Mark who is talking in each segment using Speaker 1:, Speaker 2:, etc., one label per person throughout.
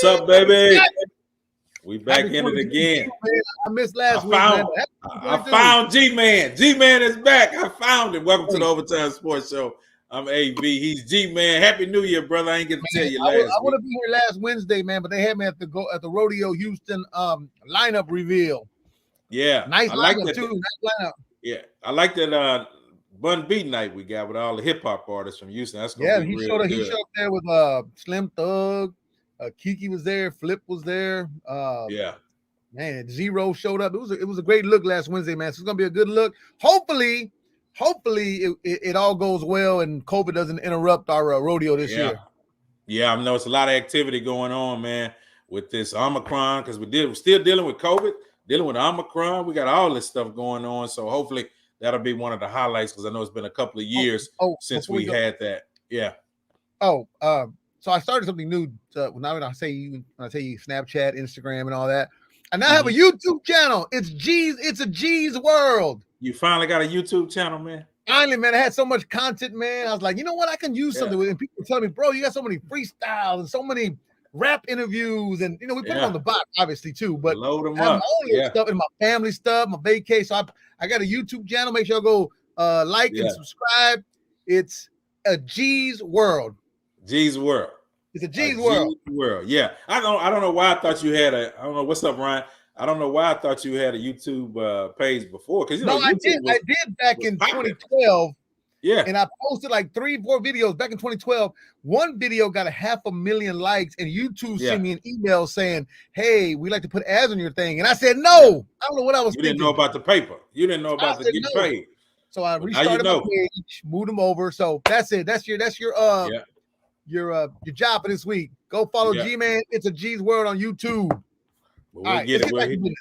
Speaker 1: up, baby? We back in it again.
Speaker 2: I missed last week. I
Speaker 1: found GMan. GMan is back. I found him. Welcome to the Overtime Sports Show. I'm AV. He's GMan. Happy New Year, brother. I ain't get to tell you last week.
Speaker 2: I would have been here last Wednesday, man, but they had me at the Rodeo Houston lineup reveal.
Speaker 1: Yeah,
Speaker 2: nice lineup too. Nice lineup.
Speaker 1: Yeah, I like that Bun B night we got with all the hip hop artists from Houston. That's gonna be real good.
Speaker 2: He showed up there with Slim Thug, Kiki was there, Flip was there. Man, Zero showed up. It was a great look last Wednesday, man. So it's gonna be a good look. Hopefully it all goes well and COVID doesn't interrupt our rodeo this year.
Speaker 1: Yeah, I know it's a lot of activity going on, man, with this Omicron because we're still dealing with COVID, dealing with Omicron. We got all this stuff going on, so hopefully that'll be one of the highlights because I know it's been a couple of years since we had that. Yeah.
Speaker 2: So I started something new. Now when I tell you Snapchat, Instagram, and all that, I now have a YouTube channel. It's a G's World.
Speaker 1: You finally got a YouTube channel, man.
Speaker 2: Finally, man. I had so much content, man. I was like, you know what? I can use something with it. And people tell me, bro, you got so many freestyles and so many rap interviews, and we put it on the box, obviously too. But
Speaker 1: load them
Speaker 2: up.
Speaker 1: My
Speaker 2: own stuff and my family stuff, my vacation. So I got a YouTube channel. Make sure you go like and subscribe. It's a G's World.
Speaker 1: G's World.
Speaker 2: It's a G's World.
Speaker 1: Yeah. I don't know why I thought you had I don't know what's up, Ryan. I don't know why I thought you had a YouTube page before. Because
Speaker 2: I did back in 2012.
Speaker 1: Yeah.
Speaker 2: And I posted like 3-4 videos back in 2012. One video got 500,000 likes, and YouTube sent me an email saying, "Hey, we like to put ads on your thing." And I said, "No, I don't know what I was thinking."
Speaker 1: You didn't know about the paper. You didn't know about the getting paid.
Speaker 2: So I restarted my page, moved them over. So that's it. That's your job for this week. Go follow GMan. It's a G's World on YouTube.
Speaker 1: We'll get it.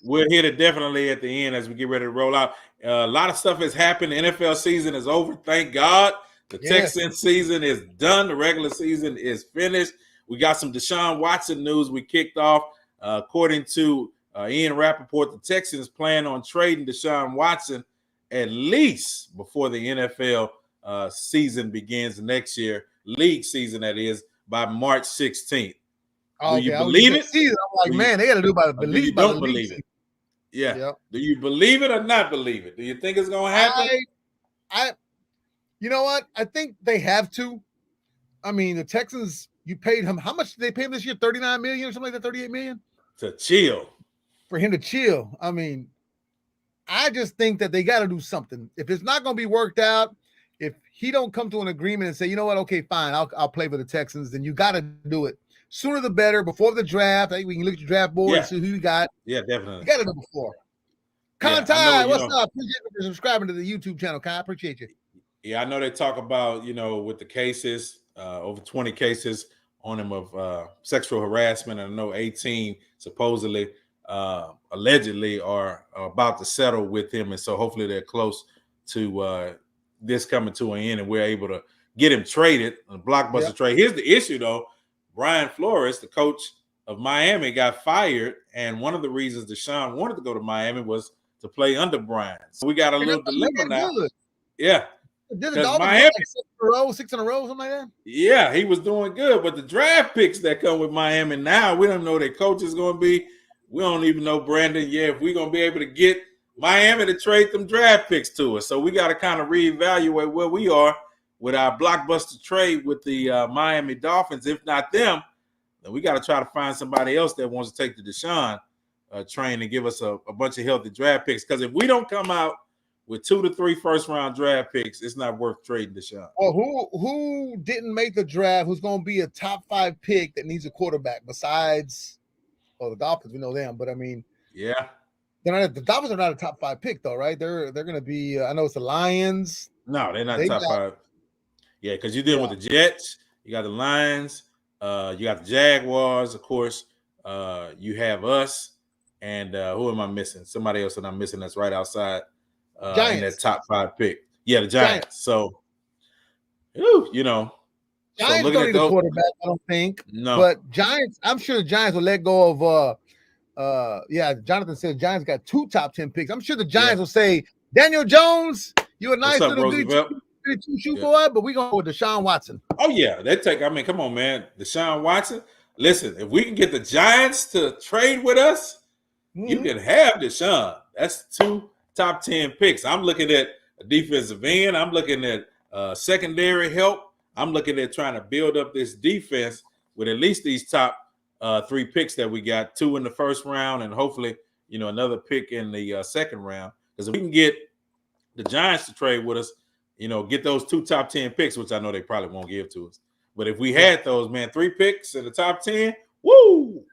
Speaker 1: We'll hit it definitely at the end as we get ready to roll out. A lot of stuff has happened. The NFL season is over. Thank God. The Texans season is done. The regular season is finished. We got some Deshaun Watson news we kicked off. According to Ian Rappaport, the Texans plan on trading Deshaun Watson at least before the NFL season begins next year. League season, that is, by March 16th. Do you believe it?
Speaker 2: I'm like, man, they got to do about believe.
Speaker 1: You don't believe it. Yeah. Yep. Do you believe it or not believe it? Do you think it's going to happen?
Speaker 2: You know what? I think they have to. I mean, the Texans, you paid him. How much did they pay him this year? $39 million or something like that? $38 million?
Speaker 1: To chill.
Speaker 2: For him to chill. I mean, I just think that they got to do something. If it's not going to be worked out, if he don't come to an agreement and say, you know what, okay, fine, I'll play for the Texans, then you got to do it. Sooner the better, before the draft. I think we can look at the draft board and see who you got.
Speaker 1: Yeah, definitely.
Speaker 2: You got to do before. Ty, what's up? Appreciate you for subscribing to the YouTube channel, Kai. Appreciate you.
Speaker 1: Yeah, I know they talk about, with the cases, over 20 cases on him of sexual harassment. And I know 18 supposedly, allegedly are about to settle with him. And so hopefully they're close to this coming to an end and we're able to get him traded, a blockbuster trade. Here's the issue, though. Brian Flores, the coach of Miami, got fired. And one of the reasons Deshaun wanted to go to Miami was to play under Brian. So we got a little dilemma now.
Speaker 2: Good.
Speaker 1: Yeah.
Speaker 2: Did the Dolphins Miami, like 6 in a row, something like that?
Speaker 1: Yeah, he was doing good. But the draft picks that come with Miami now, we don't know their coach is going to be. We don't even know, Brandon, if we're going to be able to get Miami to trade them draft picks to us. So we got to kind of reevaluate where we are with our blockbuster trade with the Miami Dolphins. If not them, then we got to try to find somebody else that wants to take the Deshaun train and give us a bunch of healthy draft picks. Because if we don't come out with 2 to 3 first-round draft picks, it's not worth trading Deshaun.
Speaker 2: Well, who didn't make the draft, who's going to be a top 5 pick that needs a quarterback besides the Dolphins? We know them. But, I mean,
Speaker 1: the
Speaker 2: Dolphins are not a top 5 pick, though, right? They're going to be I know it's the Lions.
Speaker 1: No, they're not top 5. Yeah, because you're dealing with the Jets, you got the Lions, you got the Jaguars, of course. You have us, and who am I missing? Somebody else that I'm missing that's right outside in that top 5 pick. Yeah, the Giants. So,
Speaker 2: Giants
Speaker 1: so
Speaker 2: don't need a quarterback, I don't think.
Speaker 1: No.
Speaker 2: But Giants, I'm sure the Giants will let go of Jonathan said Giants got 2 top 10 picks. I'm sure the Giants will say, Daniel Jones, you a nice little dude. Shoe boy, but we going with Deshaun Watson.
Speaker 1: Oh yeah, come on, man. Deshaun Watson. listen, if we can get the Giants to trade with us, you can have Deshaun. That's 2 top 10 picks. I'm looking at a defensive end. I'm looking at secondary help. I'm looking at trying to build up this defense with at least these top 3 picks that we got, 2 in the first round, and hopefully, another pick in the second round. Because if we can get the Giants to trade with us, get those 2 top 10 picks, which I know they probably won't give to us. But if we had those, man, 3 picks in the top 10, woo!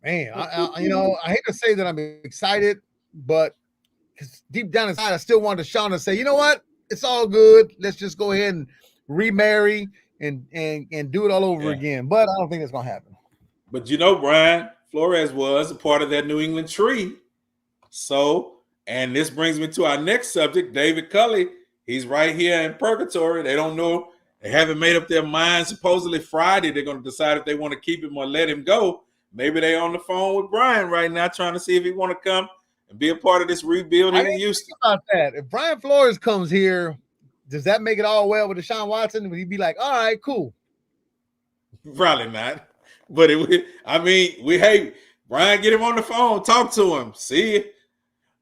Speaker 2: Man, I hate to say that I'm excited, but deep down inside, I still want Deshaun to say, you know what? It's all good. Let's just go ahead and remarry and do it all over again. But I don't think it's going to happen.
Speaker 1: But Brian Flores was a part of that New England tree. So, and this brings me to our next subject, David Culley. He's right here in purgatory. They don't know. They haven't made up their mind. Supposedly Friday, they're going to decide if they want to keep him or let him go. Maybe they're on the phone with Brian right now trying to see if he want to come and be a part of this rebuild here in Houston.
Speaker 2: About that. If Brian Flores comes here, does that make it all well with Deshaun Watson? Would he be like, all right, cool?
Speaker 1: Probably not. But we hate Brian, get him on the phone, talk to him, see it.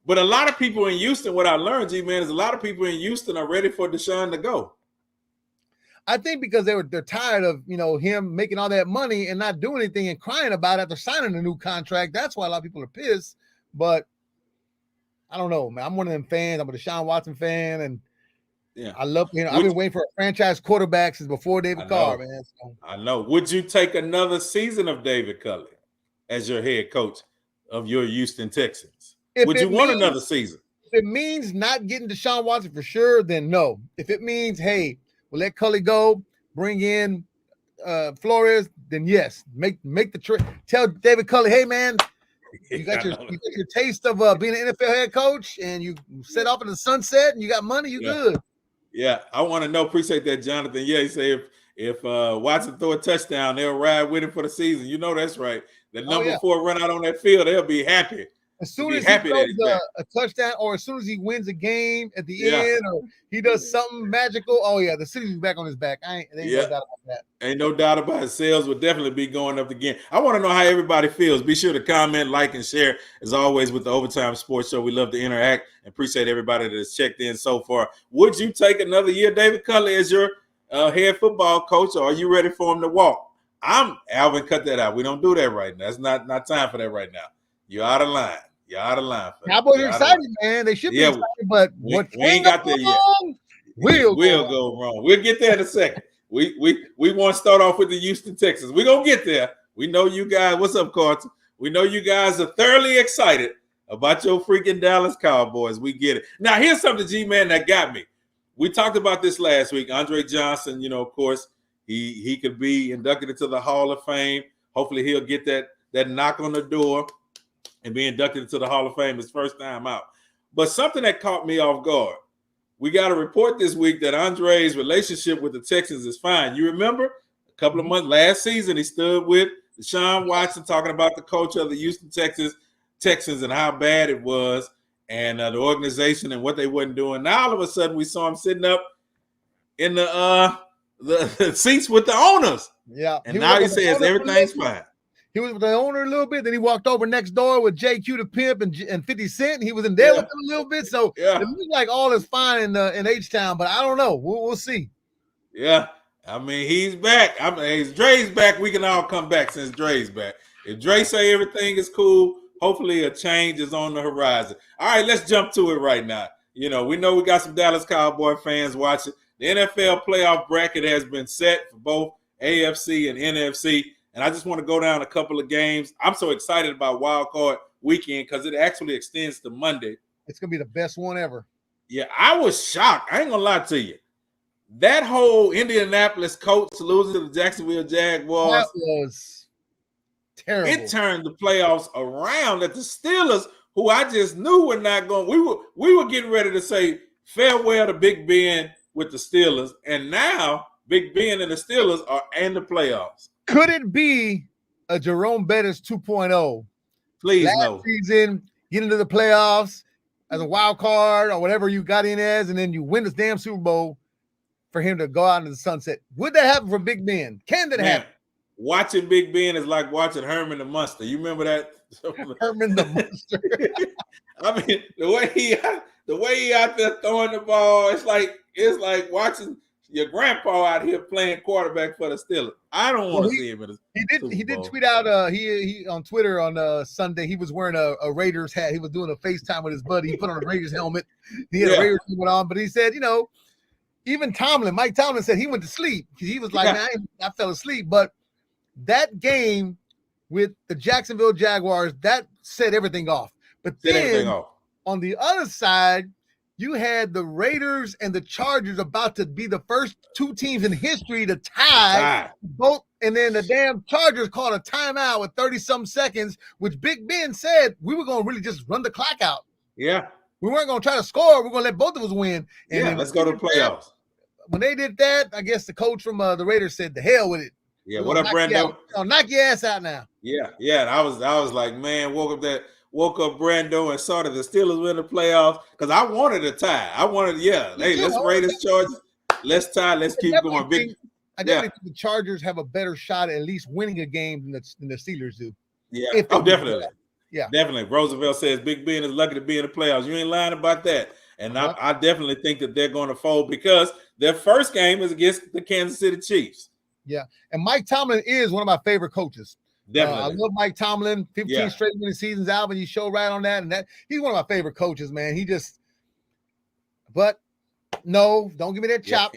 Speaker 1: But a lot of people in Houston, what I learned, G-Man, is a lot of people in Houston are ready for Deshaun to go.
Speaker 2: I think because they're tired of him making all that money and not doing anything and crying about it after signing a new contract. That's why a lot of people are pissed. But I don't know, man. I'm one of them fans. I'm a Deshaun Watson fan, and I love I've been waiting for a franchise quarterback since before David Carr, man. So.
Speaker 1: I know. Would you take another season of David Culley as your head coach of your Houston Texans? Would you want another season?
Speaker 2: If it means not getting Deshaun Watson for sure, then no. If it means, hey, we'll let Culley go, bring in Flores, then yes. Make the trade. Tell David Culley, hey, man, you got your taste of being an NFL head coach, and you set off in the sunset, and you got money, you good.
Speaker 1: Yeah, I want to know. Appreciate that, Jonathan. Yeah, he said if Watson throw a touchdown, they'll ride with him for the season. You know that's right. The number 4 run out on that field, they'll be happy.
Speaker 2: As soon as he throws a touchdown, or as soon as he wins a game at the end, or he does something magical, the city's back on his back. Ain't no doubt about that. Ain't no doubt
Speaker 1: about it. Sales will definitely be going up again. I want to know how everybody feels. Be sure to comment, like, and share. As always, with the Overtime Sports Show, we love to interact and appreciate everybody that has checked in so far. Would you take another year, David Culley, as your head football coach, or are you ready for him to walk? Alvin, cut that out. We don't do that right now. It's not time for that right now. You're out of line. You're out of line.
Speaker 2: Cowboys are excited, man. They should be excited, but
Speaker 1: we ain't got there yet. We'll go wrong. We'll get there in a second. We want to start off with the Houston Texans. We're going to get there. We know you guys. What's up, Carter? We know you guys are thoroughly excited about your freaking Dallas Cowboys. We get it. Now, here's something, G-Man, that got me. We talked about this last week. Andre Johnson, of course, he could be inducted into the Hall of Fame. Hopefully he'll get that knock on the door and be inducted into the Hall of Fame his first time out. But something that caught me off guard. We got a report this week that Andre's relationship with the Texans is fine. You remember a couple of months last season, he stood with Deshaun Watson talking about the coach of the Houston Texans and how bad it was, and the organization and what they wasn't doing. Now all of a sudden we saw him sitting up in the seats with the owners.
Speaker 2: Yeah.
Speaker 1: And now he says everything's fine.
Speaker 2: He was with the owner a little bit. Then he walked over next door with JQ the Pimp and 50 Cent. He was in there with him a little bit. So it looks like all is fine in H-Town, but I don't know. We'll see.
Speaker 1: Yeah. I mean, he's back. Dre's back. We can all come back since Dre's back. If Dre say everything is cool, hopefully a change is on the horizon. All right, let's jump to it right now. We know we got some Dallas Cowboy fans watching. The NFL playoff bracket has been set for both AFC and NFC. And I just want to go down a couple of games. I'm so excited about Wild Card Weekend because it actually extends to Monday.
Speaker 2: It's going to be the best one ever.
Speaker 1: Yeah, I was shocked. I ain't going to lie to you. That whole Indianapolis Colts losing to the Jacksonville Jaguars.
Speaker 2: That was terrible.
Speaker 1: It turned the playoffs around that the Steelers, who I just knew were not going, we were getting ready to say farewell to Big Ben with the Steelers. And now Big Ben and the Steelers are in the playoffs.
Speaker 2: Could it be a Jerome Bettis 2.0?
Speaker 1: Please no.
Speaker 2: Season, get into the playoffs as a wild card or whatever you got in as, and then you win this damn Super Bowl for him to go out into the sunset. Would that happen for Big Ben? Can that happen?
Speaker 1: watching Big Ben is like watching Herman the Monster. You remember that?
Speaker 2: Herman the Monster.
Speaker 1: I mean, the way he out there throwing the ball, it's like watching your grandpa out here playing quarterback for the Steelers. I don't want to see him in the
Speaker 2: He did tweet out he on Twitter on Sunday. He was wearing a Raiders hat. He was doing a FaceTime with his buddy. He put on a Raiders helmet. He had a Raiders helmet on, but he said, even Mike Tomlin said he went to sleep because he was like, man, I fell asleep. But that game with the Jacksonville Jaguars, that set everything off. But then on the other side, you had the Raiders and the Chargers about to be the first two teams in history to tie both. And then the damn Chargers called a timeout with 30-some seconds, which Big Ben said we were going to really just run the clock out.
Speaker 1: Yeah.
Speaker 2: We weren't going to try to score. We're going to let both of us win. And
Speaker 1: let's go to the playoffs.
Speaker 2: When they did that, I guess the coach from the Raiders said, "The hell with it."
Speaker 1: Yeah, what up, Brando?
Speaker 2: Knock your ass out now.
Speaker 1: Yeah. And I was like, man, woke up Brando and saw that the Steelers win the playoffs because I wanted a tie. Hey, let's Raiders Chargers. Let's tie. Let's keep going.
Speaker 2: I definitely think the Chargers have a better shot at least winning a game than the Steelers do.
Speaker 1: Yeah. Definitely. Yeah. Definitely. Roosevelt says Big Ben is lucky to be in the playoffs. You ain't lying about that. And I definitely think that they're going to fold because their first game is against the Kansas City Chiefs.
Speaker 2: Yeah. And Mike Tomlin is one of my favorite coaches.
Speaker 1: Definitely.
Speaker 2: I love Mike Tomlin, 15 straight winning seasons, Alvin. You show right on that. And that he's one of my favorite coaches, man. But no, don't give me that chop.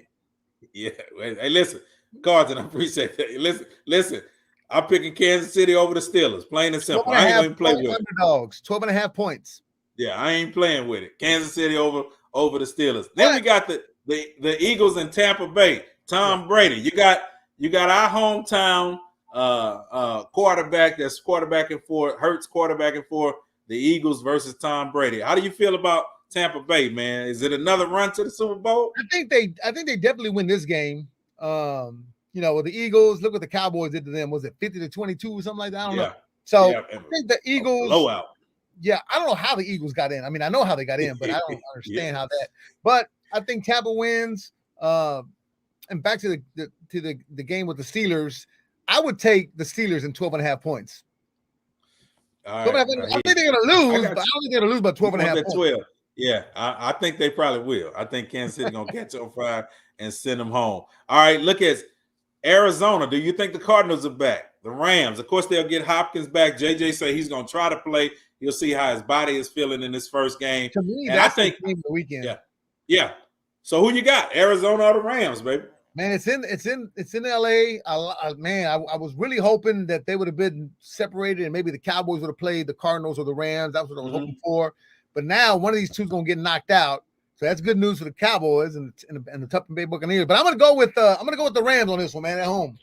Speaker 1: Yeah. Hey, listen, Carlton, I appreciate that. Listen. I'm picking Kansas City over the Steelers, plain and simple. I ain't going to play with it.
Speaker 2: Underdogs, 12.5 points.
Speaker 1: Yeah, I ain't playing with it. Kansas City over the Steelers. Then we got the Eagles in Tampa Bay. Tom Brady. You got our hometown quarterback that's quarterbacking for Hurts quarterbacking for the Eagles versus Tom Brady. How do you feel about Tampa Bay, man? Is it another run to the Super Bowl?
Speaker 2: I think they definitely win this game. With the Eagles, look what the Cowboys did to them. Was it 50-22 or something like that? I don't know. So I think the Eagles
Speaker 1: blowout.
Speaker 2: Yeah, I don't know how the Eagles got in. I mean, I know how they got in, but I don't understand how that. But I think Tampa wins. And back to the game with the Steelers, I would take the Steelers in 12.5 points. I think they're going to lose, but I don't think they're going to lose by 12.5 points.
Speaker 1: 12. Yeah, I think they probably will. I think Kansas City going to catch on fire and send them home. All right, look at Arizona. Do you think the Cardinals are back? The Rams. Of course, they'll get Hopkins back. JJ say he's going to try to play. You'll see how his body is feeling in this first game.
Speaker 2: To me, that's the game of the weekend.
Speaker 1: Yeah. So who you got? Arizona or the Rams, baby?
Speaker 2: Man, it's in LA. I was really hoping that they would have been separated and maybe the Cowboys would have played the Cardinals or the Rams. That's what I was hoping for. But now one of these two is going to get knocked out. So that's good news for the Cowboys and the Tampa Bay Buccaneers. But I'm going to go with the Rams on this one, man, at home.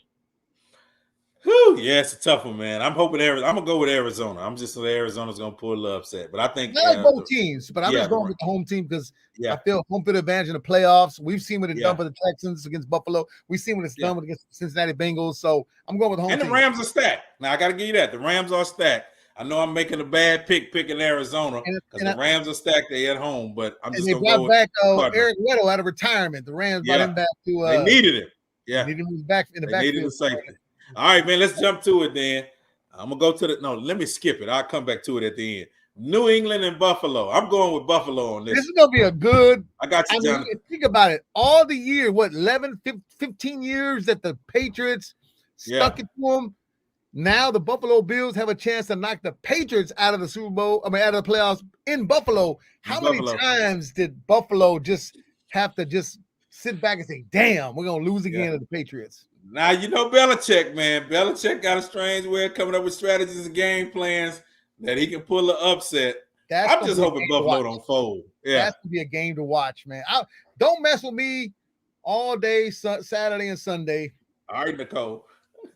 Speaker 1: Whew, yeah, it's a tough one, man. I'm hoping I'm gonna go with Arizona. I'm just saying Arizona's gonna pull the upset, but I think
Speaker 2: I like both teams. But I'm just going with the home team because I feel home field advantage in the playoffs. We've seen what it's done for the Texans against Buffalo. We've seen what it's done against the Cincinnati Bengals. So I'm going with the home team.
Speaker 1: And the Rams are stacked. Now I got to give you that. The Rams are stacked. I know I'm making a bad pick picking Arizona because the Rams are stacked. They at home, but I'm just going to go with
Speaker 2: back Eric Weddle out of retirement. The Rams brought him back to.
Speaker 1: They needed him. Yeah,
Speaker 2: needed him back in the back.
Speaker 1: Needed a safety. All right, man. Let's jump to it then. I'm gonna go to let me skip it. I'll come back to it at the end. New England and Buffalo. I'm going with Buffalo on this.
Speaker 2: This is gonna be a good.
Speaker 1: I got you, Jonathan.
Speaker 2: Think about it. All the year, 11, 15 years that the Patriots stuck it to them. Now the Buffalo Bills have a chance to knock the Patriots out of the Super Bowl. I mean, out of the playoffs in Buffalo. How many times did Buffalo just have to just sit back and say, "Damn, we're gonna lose again to the Patriots"?
Speaker 1: Now you know Belichick, man. Belichick got a strange way of coming up with strategies and game plans that he can pull an upset. I'm just hoping Buffalo don't fold. Yeah,
Speaker 2: that's to be a game to watch, man. Don't mess with me all day, Saturday and Sunday.
Speaker 1: All right, Nicole.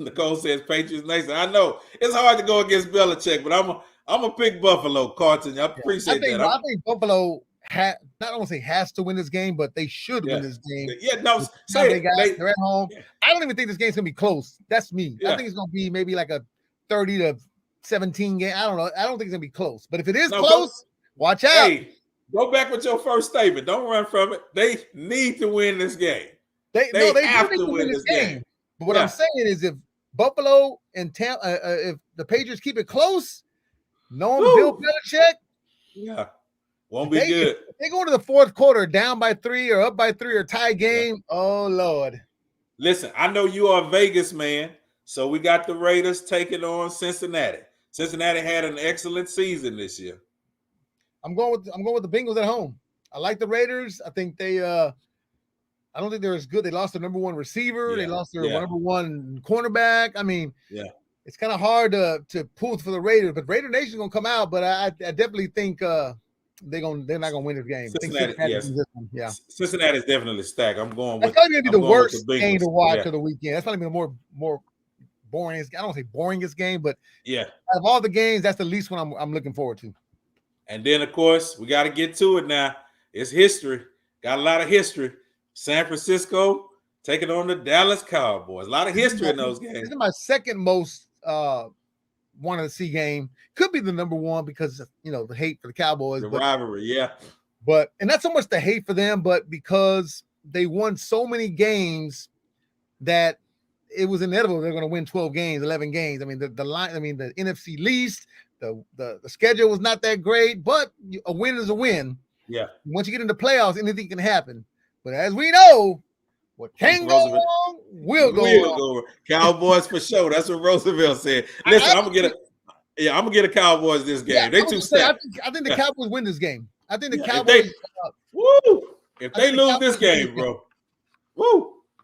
Speaker 1: Nicole says Patriots next. I know it's hard to go against Belichick, but I'm gonna pick Buffalo, Carlton. I appreciate that.
Speaker 2: I think Buffalo not only say has to win this game, but they should win this game.
Speaker 1: Yeah, no, say
Speaker 2: they're at home. Yeah. I don't even think this game's gonna be close. That's me. I think it's gonna be maybe like a 30-17 game. I don't know. I don't think it's gonna be close. But if it is close, watch out.
Speaker 1: Hey, go back with your first statement. Don't run from it. They need to win this game.
Speaker 2: They have to win this game. But what I'm saying is, if Buffalo and Tampa, if the Patriots keep it close, knowing Bill Belichick,
Speaker 1: won't be good.
Speaker 2: If they go to the fourth quarter down by 3 or up by 3 or tie game, oh Lord.
Speaker 1: Listen, I know you are a Vegas man, so we got the Raiders taking on Cincinnati. Cincinnati had an excellent season this year.
Speaker 2: I'm going with the Bengals at home. I like the Raiders. I think they I don't think they're as good. They lost their number one receiver. They lost their number one cornerback. I mean, it's kind of hard to pull for the Raiders, but Raider Nation's gonna come out. But I definitely think they're not gonna win this game.
Speaker 1: Cincinnati is definitely stacked. I'm going with.
Speaker 2: That's probably gonna be the worst game to watch of the weekend. That's probably the more boring. I don't say boringest game, but out of all the games, that's the least one I'm looking forward to.
Speaker 1: And then, of course, we got to get to it now. It's history. Got a lot of history. San Francisco taking on the Dallas Cowboys. A lot of history in those games.
Speaker 2: This is my second most wanted to see game. Could be the number one because the hate for the Cowboys.
Speaker 1: The rivalry,
Speaker 2: But not so much the hate for them, but because they won so many games that it was inevitable they're going to win 12 games, 11 games. I mean, the line. I mean, the NFC least. The schedule was not that great, but a win is a win.
Speaker 1: Yeah.
Speaker 2: Once you get into playoffs, anything can happen. But as we know, what can go wrong will go wrong.
Speaker 1: Cowboys for sure. That's what Roosevelt said. Listen, I'm gonna get a Cowboys this game. They too stacked.
Speaker 2: I think the Cowboys win this game. I think the Cowboys.
Speaker 1: If they lose this game, bro.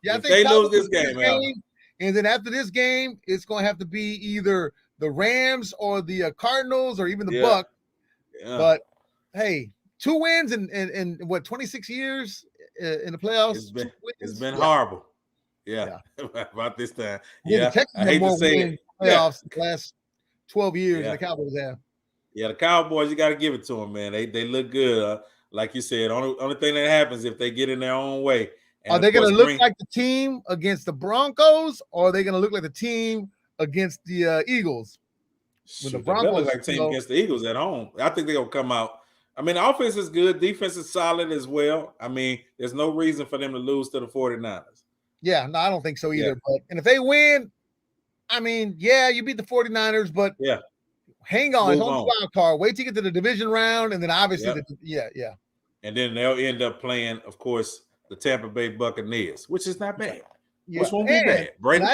Speaker 2: Yeah, if they lose this game, and then after this game, it's gonna have to be either the Rams or the Cardinals or even the Bucs. Yeah. But hey, 2 wins in what 26 years in the playoffs.
Speaker 1: It's been horrible. Yeah. About this time.
Speaker 2: The Texans I hate to say it. Playoffs the last 12 years the Cowboys have.
Speaker 1: Yeah, the Cowboys, you got to give it to them, man. They look good. Like you said, only thing that happens if they get in their own way. And
Speaker 2: are they going to look like the team against the Broncos, or are they going to look like the team against the Eagles?
Speaker 1: With the Broncos, look like a team against the Eagles at home. I think they're going to come out. I mean, the offense is good. Defense is solid as well. I mean, there's no reason for them to lose to the 49ers.
Speaker 2: Yeah, no, I don't think so either. But if they win, I mean, you beat the 49ers, but hang on. It's home wild card. Wait to get to the division round, and then obviously,
Speaker 1: And then they'll end up playing, of course, the Tampa Bay Buccaneers, which is not bad.
Speaker 2: Yeah.
Speaker 1: Which won't be bad. Brady?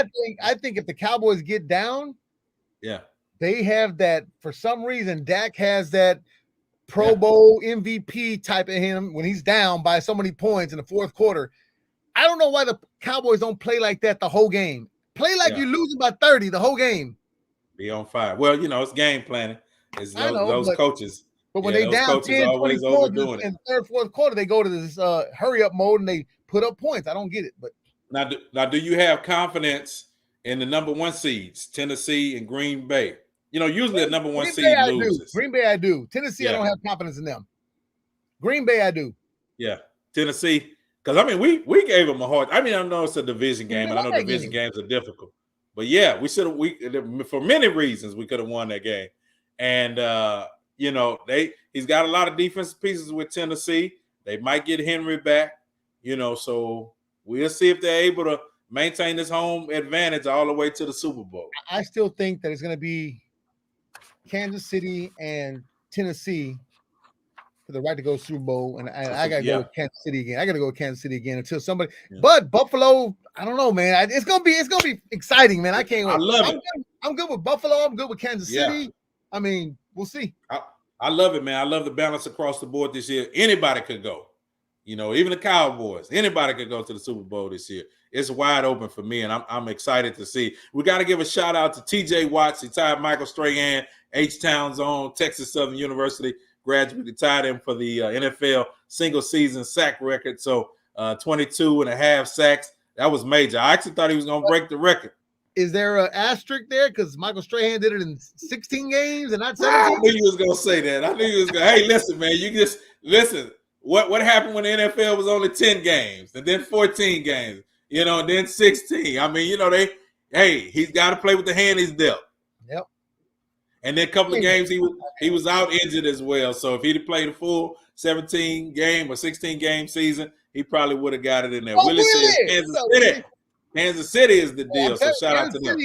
Speaker 2: I think if the Cowboys get down, they have that. For some reason, Dak has that Pro Bowl MVP type of him when he's down by so many points in the fourth quarter. I don't know why the Cowboys don't play like that the whole game. Play like you're losing by 30 the whole game.
Speaker 1: Be on fire. Well, it's game planning. It's those coaches.
Speaker 2: But when they down 10, 20 points in the third, fourth quarter, they go to this hurry up mode and they put up points. I don't get it. But
Speaker 1: now, do you have confidence in the number 1 seeds, Tennessee and Green Bay? Usually the number 1 seed loses.
Speaker 2: Green Bay, I do. Tennessee, I don't have confidence in them. Green Bay, I do.
Speaker 1: Yeah, Tennessee. Because, I mean, we gave them a hard. I mean, I know it's a division game, and I know division games are difficult. But, we should have. For many reasons, we could have won that game. And, he's got a lot of defensive pieces with Tennessee. They might get Henry back, so we'll see if they're able to maintain this home advantage all the way to the Super Bowl.
Speaker 2: I still think that it's going to be Kansas City and Tennessee for the right to go Super Bowl, and I got to go with Kansas City again. I got to go with Kansas City again until somebody. Yeah. But Buffalo, I don't know, man. It's gonna be exciting, man. I can't.
Speaker 1: I love it.
Speaker 2: I'm good with Buffalo. I'm good with Kansas City. I mean, we'll see.
Speaker 1: I love it, man. I love the balance across the board this year. Anybody could go. Even the Cowboys. Anybody could go to the Super Bowl this year. It's wide open for me, and I'm excited to see. We got to give a shout out to T.J. Watts. He tied Michael Strahan, H-Town's own Texas Southern University graduate. He tied him for the NFL single-season sack record. So 22 and a half sacks. That was major. I actually thought he was going to break the record.
Speaker 2: Is there an asterisk there? Because Michael Strahan did it in 16 games and not 17?
Speaker 1: I knew you was going to say that. I knew you was going to. Hey, listen, man. You just listen. What happened when the NFL was only 10 games and then 14 games? And then 16. I mean, he's got to play with the hand he's dealt.
Speaker 2: Yep.
Speaker 1: And then a couple of games he was out injured as well. So if he'd played a full 17 game or 16 game season, he probably would have got it in there. Willie says Kansas City is the deal. So shout out to them.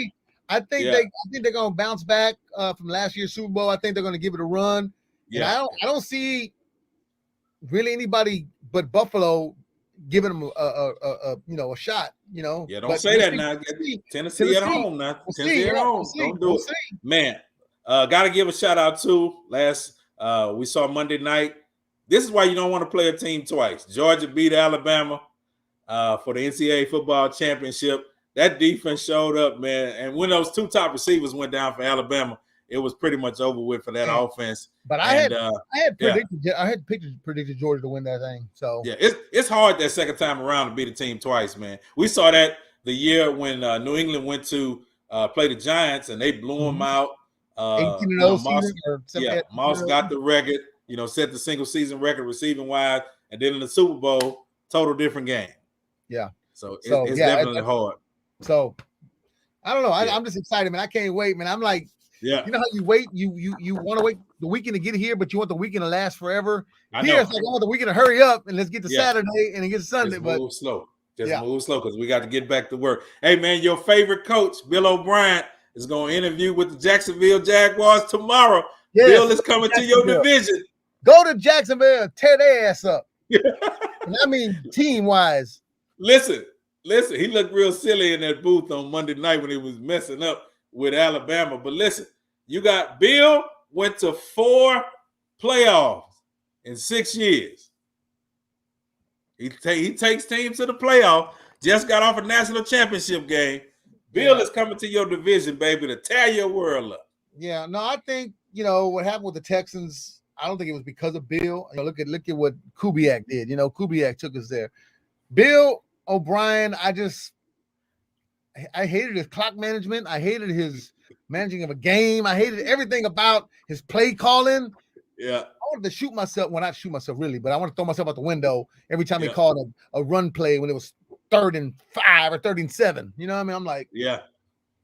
Speaker 2: I think they're gonna bounce back from last year's Super Bowl. I think they're gonna give it a run. Yeah. And I don't see really anybody but Buffalo giving them a shot.
Speaker 1: Yeah, don't say that now. Tennessee at home now. Tennessee at home. Don't do it, man. Got to give a shout out to we saw Monday night. This is why you don't want to play a team twice. Georgia beat Alabama for the NCAA football championship. That defense showed up, man. And when those two top receivers went down for Alabama, it was pretty much over with for that offense.
Speaker 2: But I had predicted Georgia to win that thing. So
Speaker 1: yeah, it's hard that second time around to beat a team twice, man. We saw that the year when New England went to play the Giants and they blew them out. Moss got the record, set the single season record receiving wise, and then in the Super Bowl, total different game.
Speaker 2: Yeah.
Speaker 1: So it's definitely hard.
Speaker 2: So I don't know. I'm just excited, man. I can't wait, man. I'm like, you know how you wait, you want to wait the weekend to get here, but you want the weekend to last forever. Here it's like I want the weekend to hurry up and let's get to Saturday and then get to Sunday. But
Speaker 1: move slow. Move slow because we got to get back to work. Hey man, your favorite coach, Bill O'Brien, is going to interview with the Jacksonville Jaguars tomorrow. Yes, Bill is coming to your division.
Speaker 2: Go to Jacksonville, tear their ass up. I mean, team-wise.
Speaker 1: Listen, he looked real silly in that booth on Monday night when he was messing up with Alabama. But listen, you got Bill went to 4 playoffs in 6 years. He takes teams to the playoff. Just got off a national championship game. Bill is coming to your division, baby, to tear your world up.
Speaker 2: Yeah, no, I think what happened with the Texans. I don't think it was because of Bill. Look at what Kubiak did. Kubiak took us there. Bill O'Brien, I hated his clock management. I hated his managing of a game. I hated everything about his play calling.
Speaker 1: Yeah.
Speaker 2: I wanted to shoot myself. Well, not shoot myself really, but I want to throw myself out the window every time he called a run play when it was 3rd and 5 or 3rd and 7. You know what I mean? I'm like,
Speaker 1: yeah,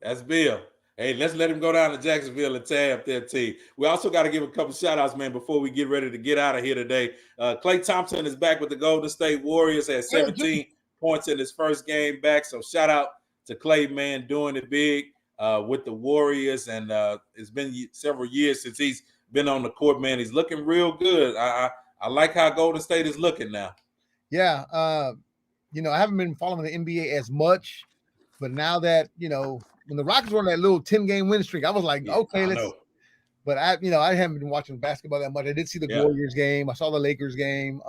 Speaker 1: that's Bill. Hey, let's let him go down to Jacksonville and tear up their team. We also got to give a couple shout outs, man, before we get ready to get out of here today. Clay Thompson is back with the Golden State Warriors, had 17 points in his first game back. So shout out to Clay, man, doing it big with the Warriors. And it's been several years since he's been on the court, man. He's looking real good. I like how Golden State is looking now.
Speaker 2: Yeah. I haven't been following the NBA as much, but now that, when the Rockets were on that little 10-game win streak, I was like, okay, let's. But I haven't been watching basketball that much. I did see the Warriors game. I saw the Lakers game.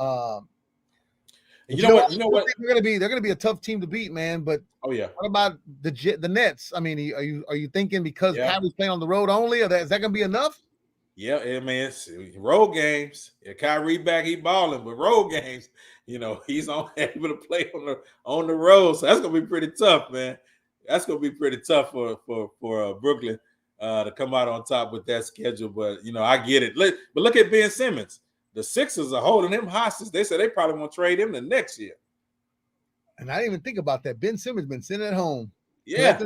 Speaker 2: You know what? They're gonna be a tough team to beat, man. But what about the Nets? I mean, are you thinking because Kyrie's playing on the road only, or is that gonna be enough?
Speaker 1: Yeah, man. Road games. Kyrie back, he balling, but road games, he's able to play on the road. So that's gonna be pretty tough, man. That's gonna be pretty tough for Brooklyn to come out on top with that schedule. But I get it. But look at Ben Simmons. The Sixers are holding him hostage. They said they probably won't trade him the next year.
Speaker 2: And I didn't even think about that. Ben Simmons been sitting at home.
Speaker 1: Yeah,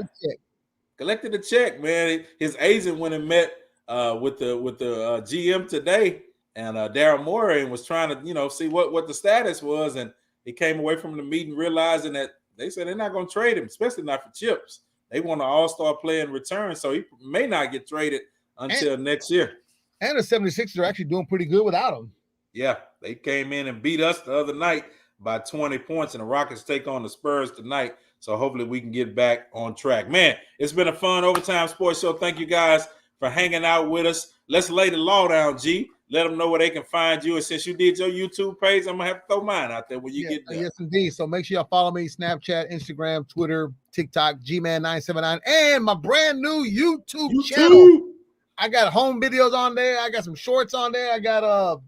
Speaker 1: collected a check, man. His agent went and met with the GM today, and Daryl Morey was trying to see what the status was, and he came away from the meeting realizing that they said they're not going to trade him, especially not for chips. They want an all-star player in return, so he may not get traded until next year.
Speaker 2: And the 76ers are actually doing pretty good without him.
Speaker 1: Yeah, they came in and beat us the other night by 20 points, and the Rockets take on the Spurs tonight. So hopefully we can get back on track. Man, it's been a fun Overtime Sports Show. Thank you guys for hanging out with us. Let's lay the law down, G. Let them know where they can find you. And since you did your YouTube page, I'm going to have to throw mine out there when you get there.
Speaker 2: Yes, indeed. So make sure y'all follow me, Snapchat, Instagram, Twitter, TikTok, GMan979, and my brand new YouTube channel. I got home videos on there. I got some shorts on there. I got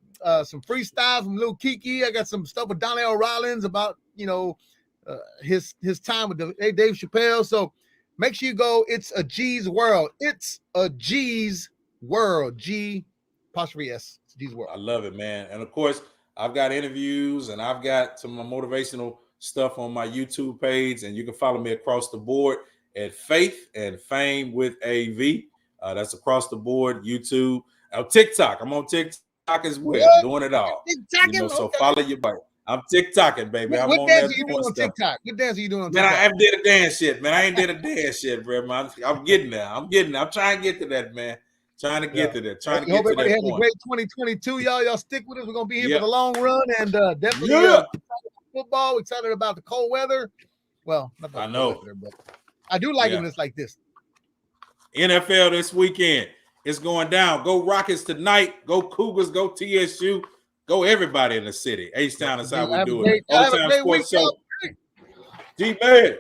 Speaker 2: some freestyle from Lil Kiki. I got some stuff with Donnell Rollins about, his time with Dave Chappelle. So make sure you go. It's a G's World. It's a G's World. G apostrophe S. It's G's World.
Speaker 1: I love it, man. And of course, I've got interviews and I've got some motivational stuff on my YouTube page. And you can follow me across the board at Faith and Fame with AV. That's across the board, YouTube. TikTok. I'm on TikTok as well, doing it all. So follow your bike. I'm TikToking, baby. I'm
Speaker 2: what
Speaker 1: on
Speaker 2: dance
Speaker 1: that
Speaker 2: are you doing on
Speaker 1: stuff.
Speaker 2: TikTok? What dance are you doing on
Speaker 1: Man,
Speaker 2: TikTok?
Speaker 1: I haven't did a dance yet, man. I ain't did a dance yet, bro. Man. I'm getting there. I'm trying to get to that, man. Trying to get to that. Trying to get to that point.
Speaker 2: Everybody has a great 2022, y'all. Y'all stick with us. We're gonna be here for the long run, and definitely excited about football. Excited about the cold weather. Well, not about
Speaker 1: I know,
Speaker 2: weather, but I do like it when it's like this.
Speaker 1: NFL this weekend. It's going down. Go Rockets tonight. Go Cougars. Go TSU. Go everybody in the city. H-Town is how we do it. Old Time Sports Show. G-Man.